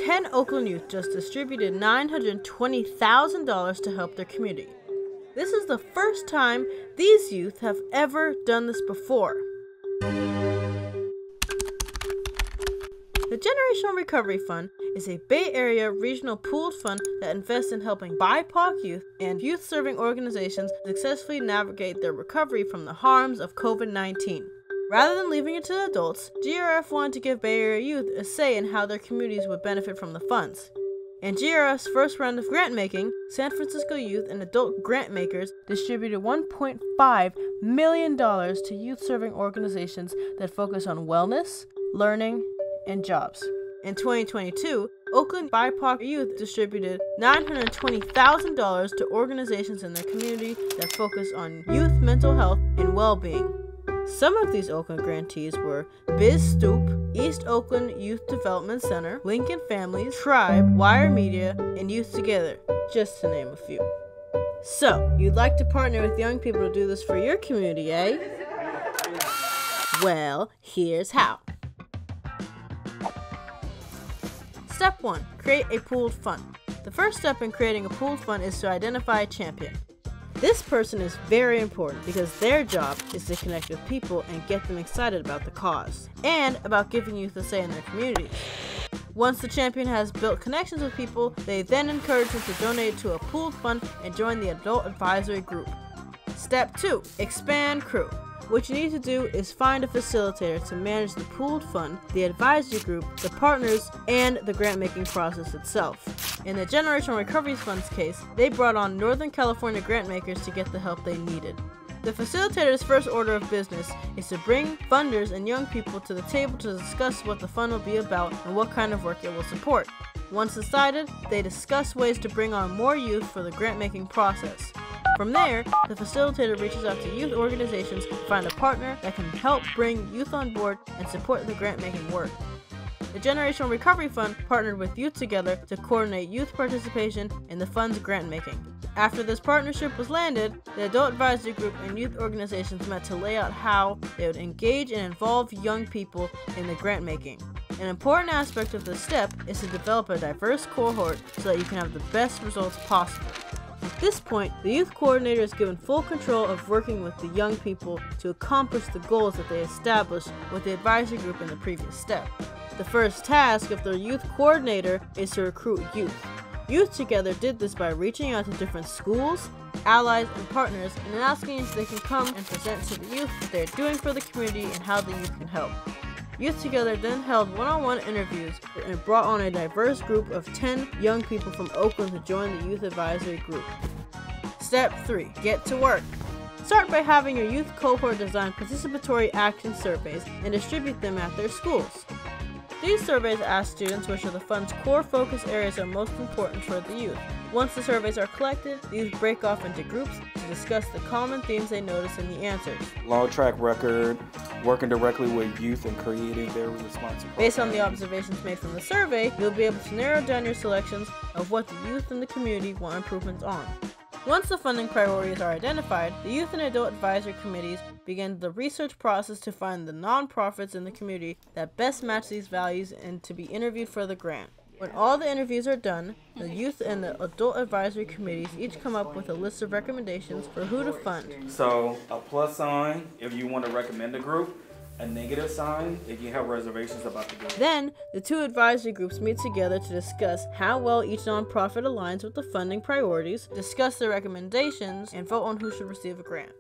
10 Oakland youth just distributed $920,000 to help their community. This is the first time these youth have ever done this before. The Generational Recovery Fund is a Bay Area regional pooled fund that invests in helping BIPOC youth and youth-serving organizations successfully navigate their recovery from the harms of COVID-19. Rather than leaving it to adults, GRF wanted to give Bay Area youth a say in how their communities would benefit from the funds. In GRF's first round of grant making, San Francisco youth and adult grant makers distributed $1.5 million to youth-serving organizations that focus on wellness, learning, and jobs. In 2022, Oakland BIPOC youth distributed $920,000 to organizations in their community that focus on youth mental health and well-being. Some of these Oakland grantees were Biz Stoop, East Oakland Youth Development Center, Lincoln Families, Tribe, Wire Media, and Youth Together, just to name a few. So, you'd like to partner with young people to do this for your community, eh? Well, here's how. Step 1. Create a pooled fund. The first step in creating a pooled fund is to identify a champion. This person is very important because their job is to connect with people and get them excited about the cause, and about giving youth a say in their communities. Once the champion has built connections with people, they then encourage them to donate to a pooled fund and join the adult advisory group. Step 2. Expand crew. What you need to do is find a facilitator to manage the pooled fund, the advisory group, the partners, and the grant-making process itself. In the Generational Recovery Fund's case, they brought on Northern California grant makers to get the help they needed. The facilitator's first order of business is to bring funders and young people to the table to discuss what the fund will be about and what kind of work it will support. Once decided, they discuss ways to bring on more youth for the grant-making process. From there, the facilitator reaches out to youth organizations to find a partner that can help bring youth on board and support the grant-making work. The Generational Recovery Fund partnered with Youth Together to coordinate youth participation in the fund's grant-making. After this partnership was landed, the Adult Advisory Group and youth organizations met to lay out how they would engage and involve young people in the grant-making. An important aspect of this step is to develop a diverse cohort so that you can have the best results possible. At this point, the youth coordinator is given full control of working with the young people to accomplish the goals that they established with the advisory group in the previous step. The first task of the youth coordinator is to recruit youth. Youth Together did this by reaching out to different schools, allies, and partners and asking if they can come and present to the youth what they're doing for the community and how the youth can help. Youth Together then held one-on-one interviews and brought on a diverse group of 10 young people from Oakland to join the youth advisory group. Step 3. Get to work. Start by having your youth cohort design participatory action surveys and distribute them at their schools. These surveys ask students which of the fund's core focus areas are most important for the youth. Once the surveys are collected, the youth break off into groups to discuss the common themes they notice in the answers. Long track record, working directly with youth and creating their response. Based on the observations made from the survey, you'll be able to narrow down your selections of what the youth and the community want improvements on. Once the funding priorities are identified, the Youth and Adult Advisory Committees begin the research process to find the nonprofits in the community that best match these values and to be interviewed for the grant. When all the interviews are done, the Youth and the Adult Advisory Committees each come up with a list of recommendations for who to fund. So, a plus sign if you want to recommend a group, a negative sign if you have reservations about the group. Then, the two advisory groups meet together to discuss how well each nonprofit aligns with the funding priorities, discuss their recommendations, and vote on who should receive a grant.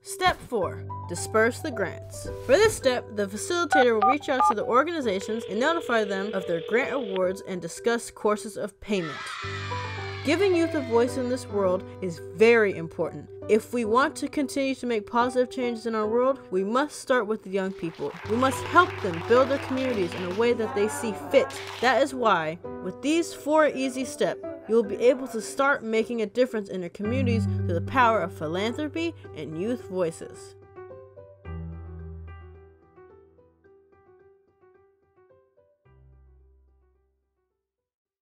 Step 4. Disperse the grants. For this step, the facilitator will reach out to the organizations and notify them of their grant awards and discuss courses of payment. Giving youth a voice in this world is very important. If we want to continue to make positive changes in our world, we must start with the young people. We must help them build their communities in a way that they see fit. That is why, with these 4 easy steps, you will be able to start making a difference in your communities through the power of philanthropy and youth voices.